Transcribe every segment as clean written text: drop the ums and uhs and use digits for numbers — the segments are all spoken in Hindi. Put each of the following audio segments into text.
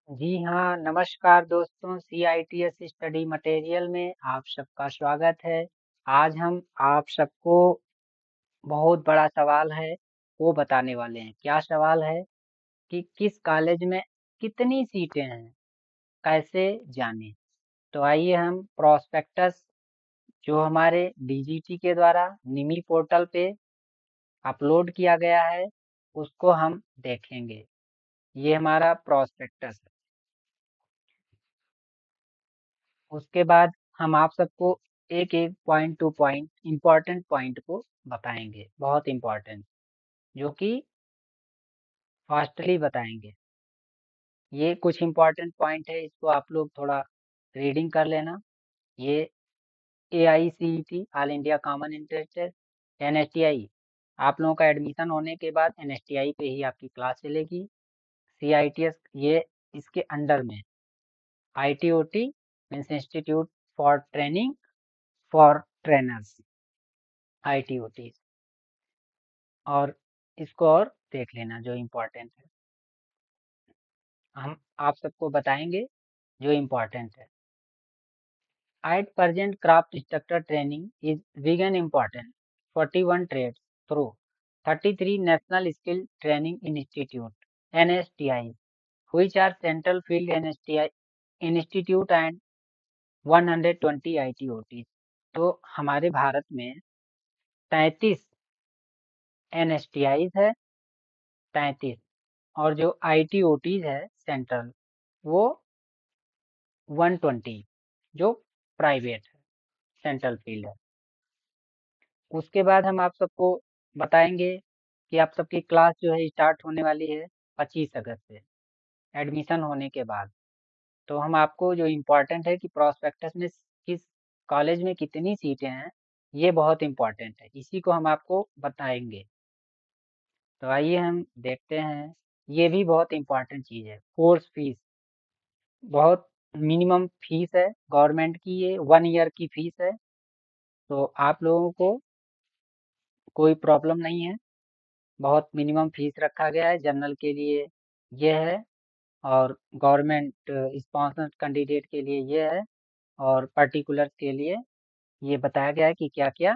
जी हाँ, नमस्कार दोस्तों। CITS स्टडी मटेरियल में आप सबका स्वागत है। आज हम आप सबको बहुत बड़ा सवाल है वो बताने वाले हैं। क्या सवाल है कि किस कॉलेज में कितनी सीटें हैं, कैसे जानें? तो आइए हम प्रोस्पेक्टस जो हमारे DGT के द्वारा निमी पोर्टल पे अपलोड किया गया है उसको हम देखेंगे। ये हमारा प्रोस्पेक्टस है। उसके बाद हम आप सबको एक एक point two point important point को बताएंगे, बहुत इम्पोर्टेंट, जो कि फास्टली बताएंगे। ये कुछ इम्पोर्टेंट पॉइंट है, इसको आप लोग थोड़ा रीडिंग कर लेना। ये AICET all India common entrance test NSTI, आप लोगों का एडमिशन होने के बाद NSTI पे ही आपकी क्लास चलेगी। CITS ये इसके अंडर में ITOT means institute for training for trainers, ITOT। और इसको और देख लेना जो इम्पोर्टेंट है, हम आप सबको बताएंगे जो इम्पोर्टेंट है। At present, craft instructor training is big and important. 41 trades through 33 National Skill Training Institute (NSTI), which are Central Field NSTI Institute and 120 ITOT। तो हमारे भारत में 33 NSTI है, 33, और जो ITOT है सेंट्रल, वो 120 जो प्राइवेट है, सेंट्रल फील्ड है। उसके बाद हम आप सबको बताएंगे कि आप सबकी क्लास जो है स्टार्ट होने वाली है 25 अगस्त से, एडमिशन होने के बाद। तो हम आपको जो इम्पोर्टेंट है कि प्रोस्पेक्टस में किस कॉलेज में कितनी सीटें हैं, ये बहुत इम्पोर्टेंट है, इसी को हम आपको बताएंगे। तो आइए हम देखते हैं। ये भी बहुत इम्पोर्टेंट चीज़ है, कोर्स फीस बहुत मिनिमम फीस है गवर्नमेंट की, ये 1 ईयर की फीस है। तो आप लोगों को कोई प्रॉब्लम नहीं है, बहुत मिनिमम फीस रखा गया है। जनरल के लिए ये है, और गवर्नमेंट स्पॉन्सर्ड कैंडिडेट के लिए ये है, और पर्टिकुलर्स के लिए ये बताया गया है कि क्या क्या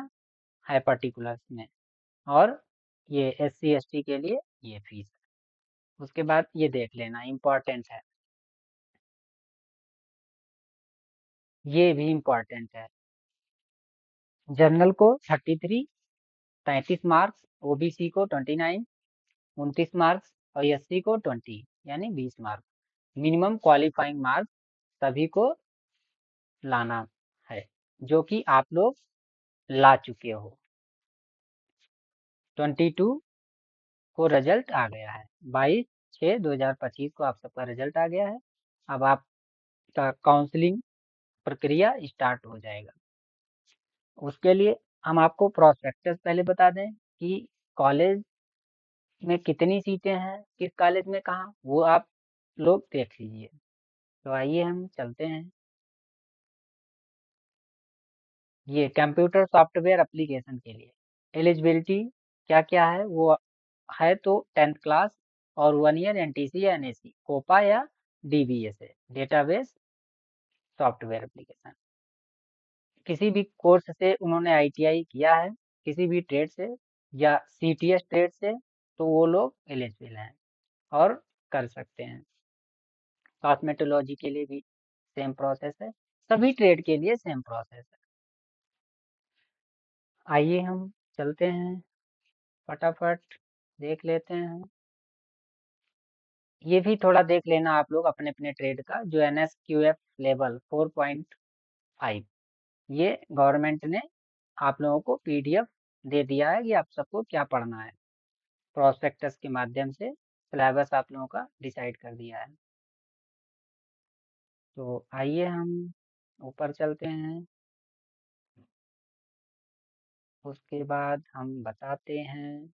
है पर्टिकुलर्स में। और ये SC ST के लिए ये फीस है। उसके बाद ये देख लेना, इम्पोर्टेंट है, ये भी इम्पोर्टेंट है। जनरल को 33, 33 मार्क्स, OBC को 29, 29 मार्क्स, और SC को 20 यानी 20 मार्क्स। मिनिमम क्वालिफाइंग मार्क्स सभी को लाना है, जो कि आप लोग ला चुके हो। 22 को रिजल्ट आ गया है, 22/6/2025 को आप सबका रिजल्ट आ गया है। अब आपका काउंसलिंग प्रक्रिया स्टार्ट हो जाएगा। उसके लिए हम आपको प्रोस्पेक्टस पहले बता दें कि कॉलेज में कितनी सीटें हैं, किस कॉलेज में कहाँ, वो आप लोग देख लीजिए। तो आइए हम चलते हैं। ये कंप्यूटर सॉफ्टवेयर एप्लीकेशन के लिए एलिजिबिलिटी क्या क्या है, वो है तो 10th क्लास और 1 ईयर NTC या NAC, कोपा या DBA से, डेटाबेस सॉफ्टवेयर एप्लीकेशन। किसी भी कोर्स से उन्होंने ITI किया है, किसी भी ट्रेड से या CTS ट्रेड से, तो वो लोग एलिजिबल हैं और कर सकते हैं। कॉस्मेटोलॉजी के लिए भी सेम प्रोसेस है, सभी ट्रेड के लिए सेम प्रोसेस है। आइए हम चलते हैं, फटाफट देख लेते हैं। ये भी थोड़ा देख लेना आप लोग अपने अपने ट्रेड का, जो NSQF लेवल 4.5, ये गवर्नमेंट ने आप लोगों को PDF दे दिया है कि आप सबको क्या पढ़ना है। प्रोस्पेक्टस के माध्यम से सिलेबस आप लोगों का डिसाइड कर दिया है। तो आइए हम ऊपर चलते हैं। उसके बाद हम बताते हैं,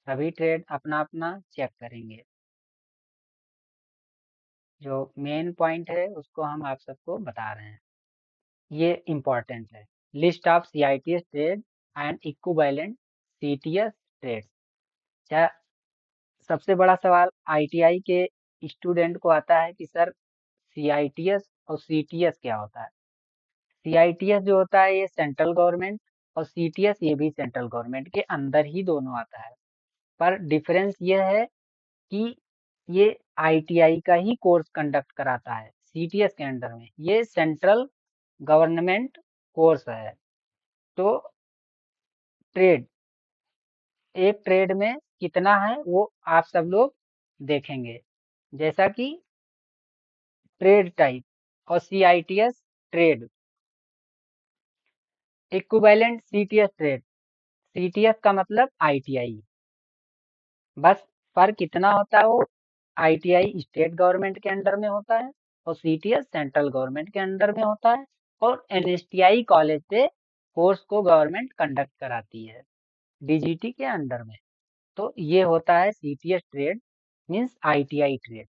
सभी ट्रेड अपना अपना चेक करेंगे। जो मेन पॉइंट है उसको हम आप सबको बता रहे हैं, ये इम्पोर्टेंट है। List of CITS trade and equivalent CTS trades. सबसे बड़ा सवाल आईटीआई के स्टूडेंट को आता है कि सर सीआईटीएस और सीटीएस क्या होता है। सीआईटीएस जो होता है ये सेंट्रल गवर्नमेंट, और सीटीएस ये भी सेंट्रल गवर्नमेंट के अंदर ही दोनों आता है। पर डिफरेंस ये है कि ये आईटीआई का ही कोर्स कंडक्ट कराता है सीटीएस के अंडर में, ये सेंट्रल गवर्नमेंट कोर्स है। तो ट्रेड, एक ट्रेड में कितना है वो आप सब लोग देखेंगे, जैसा कि ट्रेड टाइप और CITS trade, equivalent CTS trade, CTS का मतलब आईटीआई, बस फर्क इतना होता है, वो आईटीआई स्टेट गवर्नमेंट के अंडर में होता है और सीटीएस सेंट्रल गवर्नमेंट के अंडर में होता है, और एनएसटीआई कॉलेज से कोर्स को गवर्नमेंट कंडक्ट कराती है डीजीटी के अंडर में। तो ये होता है CTS trade means ITI trade.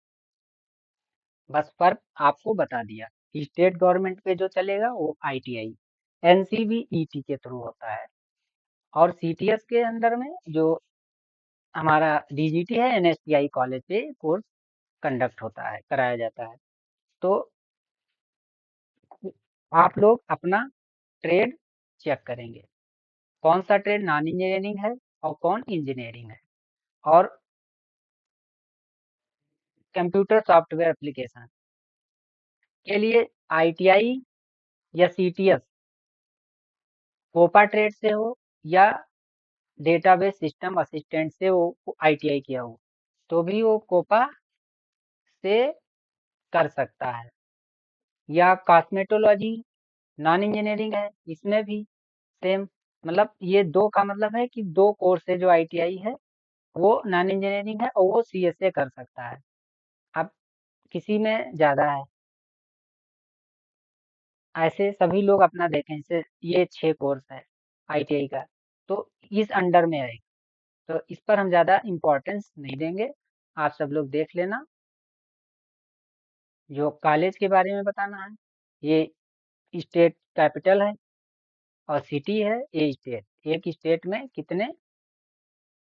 बस फर्क आपको बता दिया, स्टेट गवर्नमेंट पे जो चलेगा वो आईटीआई एनसीवीईटी के थ्रू होता है, और सीटीएस के अंडर में जो हमारा डीजीटी है एनएसटीआई कॉलेज से कोर्स कंडक्ट होता है, कराया जाता है। तो आप लोग अपना ट्रेड चेक करेंगे, कौन सा ट्रेड नॉन इंजीनियरिंग है और कौन इंजीनियरिंग है। और कंप्यूटर सॉफ्टवेयर एप्लीकेशन के लिए आईटीआई या सीटीएस कोपा ट्रेड से हो या डेटाबेस सिस्टम असिस्टेंट से वो आईटीआई किया हो, तो भी वो कोपा से कर सकता है। या कॉस्मेटोलॉजी नॉन इंजीनियरिंग है, इसमें भी सेम, मतलब ये दो का मतलब है कि दो कोर्स है जो आईटीआई है वो नॉन इंजीनियरिंग है और वो सीएसए कर सकता है। अब किसी में ज्यादा है, ऐसे सभी लोग अपना देखें, जैसे ये 6 कोर्स है आईटीआई का, तो इस अंडर में आएगा, तो इस पर हम ज्यादा इम्पोर्टेंस नहीं देंगे, आप सब लोग देख लेना। जो कॉलेज के बारे में बताना है, ये स्टेट कैपिटल है और सिटी है, ये स्टेट, एक स्टेट में कितने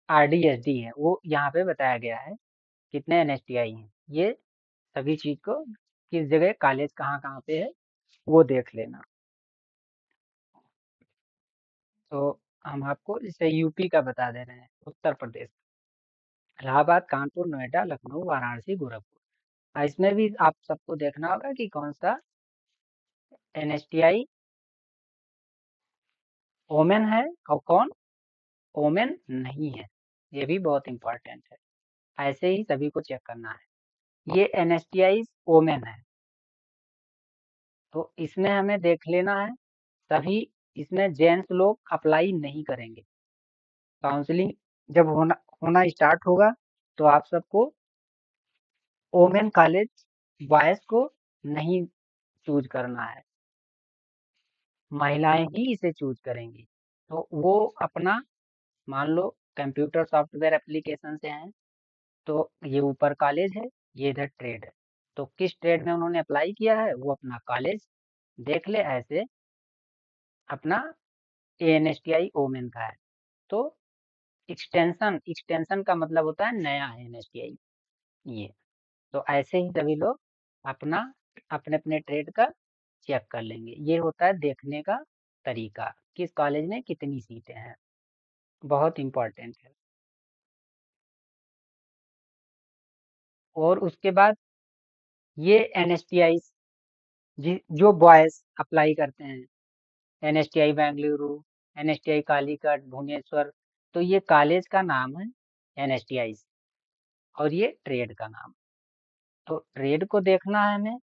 आरडीएसडी है वो यहाँ पे बताया गया है, कितने एनएसटीआई हैं, ये सभी चीज को किस जगह कॉलेज कहाँ कहाँ पे है वो देख लेना। तो हम आपको जैसे यूपी का बता दे रहे हैं, उत्तर प्रदेश, इलाहाबाद, कानपुर, नोएडा, लखनऊ, वाराणसी, गोरखपुर। इसमें भी आप सबको देखना होगा कि कौन सा एनएसटीआई ओमेन है और कौन ओमेन नहीं है, ये भी बहुत इंपॉर्टेंट है, ऐसे ही सभी को चेक करना है। ये एनएसटीआई ओमेन है, तो इसमें हमें देख लेना है सभी, इसमें जेंट्स लोग अप्लाई नहीं करेंगे। काउंसलिंग जब होना होना स्टार्ट होगा तो आप सबको ओमेन कॉलेज बॉयज को नहीं चूज करना है, महिलाएं ही इसे चूज करेंगी। तो वो अपना, मान लो कंप्यूटर सॉफ्टवेयर एप्लीकेशन से हैं, तो ये ऊपर कॉलेज है, ये इधर ट्रेड है, तो किस ट्रेड में उन्होंने अप्लाई किया है वो अपना कॉलेज देख ले, ऐसे अपना एएनएसटीआई ओमेन का है। तो एक्सटेंशन, एक्सटेंशन का मतलब होता है नया एनएसटीआई, ये, तो ऐसे ही सभी लोग अपना अपने अपने ट्रेड का चेक कर लेंगे। ये होता है देखने का तरीका, किस कॉलेज में कितनी सीटें हैं, बहुत इंपॉर्टेंट है। और उसके बाद ये एनएसटीआई जो बॉयज अप्लाई करते हैं, एनएसटीआई बेंगलुरु, एनएसटीआई कालीकट, भुवनेश्वर, तो ये कॉलेज का नाम है एनएसटीआई, और ये ट्रेड का नाम। तो ट्रेड को देखना है हमें,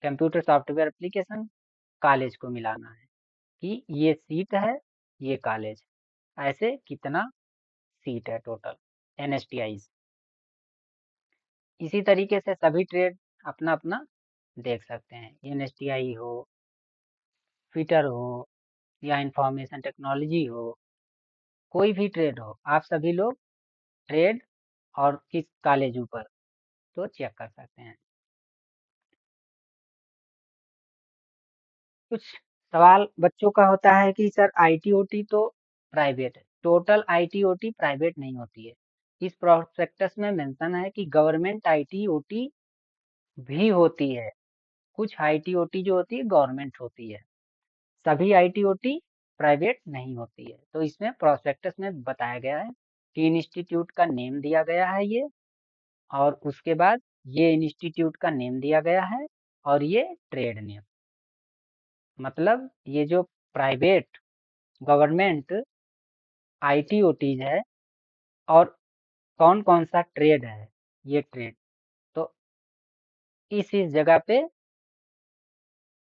कंप्यूटर सॉफ्टवेयर एप्लीकेशन, कॉलेज को मिलाना है कि ये सीट है, ये कॉलेज, ऐसे कितना सीट है टोटल एनएसटीआई। इसी तरीके से सभी ट्रेड अपना अपना देख सकते हैं, एनएसटीआई हो, फिटर हो, या इंफॉर्मेशन टेक्नोलॉजी हो, कोई भी ट्रेड हो, आप सभी लोग ट्रेड और किस कॉलेज ऊपर तो चेक कर सकते हैं। कुछ सवाल बच्चों का होता है कि सर आईटी ओटी तो प्राइवेट है, टोटल आईटी ओटी प्राइवेट नहीं होती है, इस प्रोस्पेक्टस में मेंशन है कि गवर्नमेंट आईटी ओटी भी होती है। कुछ आईटी ओटी जो होती है गवर्नमेंट होती है, सभी आईटी ओटी प्राइवेट नहीं होती है। तो इसमें प्रोस्पेक्टस में बताया गया है कि इंस्टीट्यूट का नेम दिया गया है ये, और उसके बाद ये इंस्टीट्यूट का नेम दिया गया है, और ये ट्रेड नेम। मतलब ये जो प्राइवेट गवर्नमेंट आईटी ओटीज है, और कौन कौन सा ट्रेड है, ये ट्रेड। तो इस जगह पे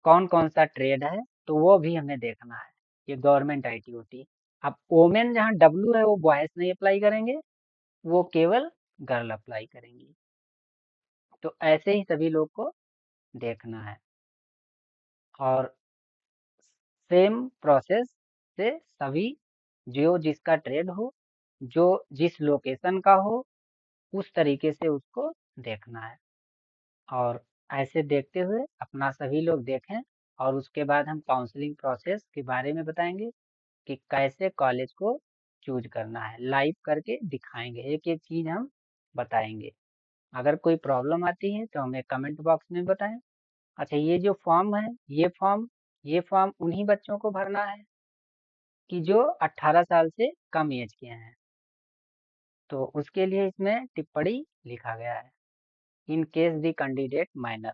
कौन कौन सा ट्रेड है तो वो भी हमें देखना है। ये गवर्नमेंट आईटी ओटी। अब ओमेन जहाँ डब्लू है वो बॉयज नहीं अप्लाई करेंगे, वो केवल गर्ल अप्लाई करेंगी। तो ऐसे ही सभी लोग को देखना है, और सेम प्रोसेस से सभी जो जिसका ट्रेड हो, जो जिस लोकेशन का हो, उस तरीके से उसको देखना है। और ऐसे देखते हुए अपना सभी लोग देखें, और उसके बाद हम काउंसलिंग प्रोसेस के बारे में बताएंगे कि कैसे कॉलेज को चूज करना है। लाइव करके दिखाएंगे, एक एक चीज हम बताएंगे। अगर कोई प्रॉब्लम आती है तो हमें कमेंट बॉक्स में बताएं। अच्छा, ये जो फॉर्म है, ये फॉर्म उन्हीं बच्चों को भरना है कि जो 18 साल से कम एज के हैं। तो उसके लिए इसमें टिप्पणी लिखा गया है, in case the candidate minor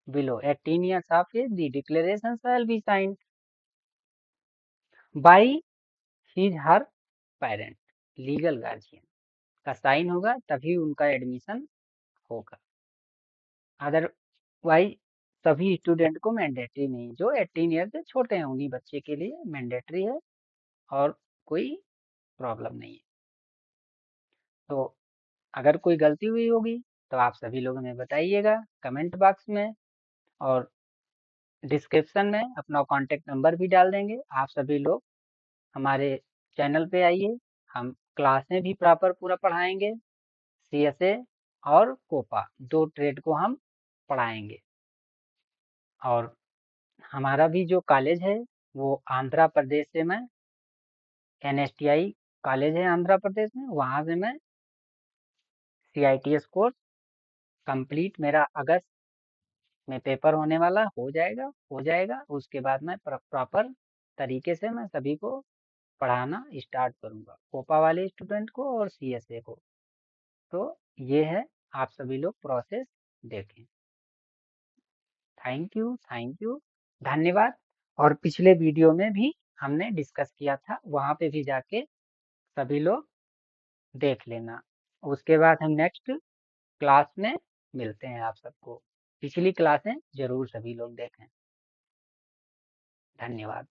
below 18 years of age, the declaration shall be signed by his her parent, legal guardian का साइन होगा तभी उनका एडमिशन होगा। अदरवाइज सभी स्टूडेंट को मैंडेटरी नहीं, जो 18 ईयर से छोटे हैं उन्हीं बच्चे के लिए मैंडेटरी है, और कोई प्रॉब्लम नहीं है। तो अगर कोई गलती हुई होगी तो आप सभी लोग हमें बताइएगा कमेंट बॉक्स में, और डिस्क्रिप्शन में अपना कॉन्टेक्ट नंबर भी डाल देंगे। आप सभी लोग हमारे चैनल पे आइए, हम क्लासें भी प्रॉपर पूरा पढ़ाएंगे। सीएसए और कोपा दो ट्रेड को हम पढ़ाएंगे। और हमारा भी जो कॉलेज है वो आंध्र प्रदेश से, मैं एनएसटीआई कॉलेज है आंध्र प्रदेश में, वहाँ से मैं सीआईटीएस कोर्स कंप्लीट मेरा अगस्त में पेपर होने वाला, हो जाएगा। उसके बाद मैं प्रॉपर तरीके से मैं सभी को पढ़ाना स्टार्ट करूँगा, कोपा वाले स्टूडेंट को और सीएसए को। तो ये है, आप सभी लोग प्रोसेस देखें। थैंक यू, धन्यवाद। और पिछले वीडियो में भी हमने डिस्कस किया था, वहाँ पे भी जाके सभी लोग देख लेना। उसके बाद हम नेक्स्ट क्लास में मिलते हैं आप सबको। पिछली क्लासें जरूर सभी लोग देखें। धन्यवाद।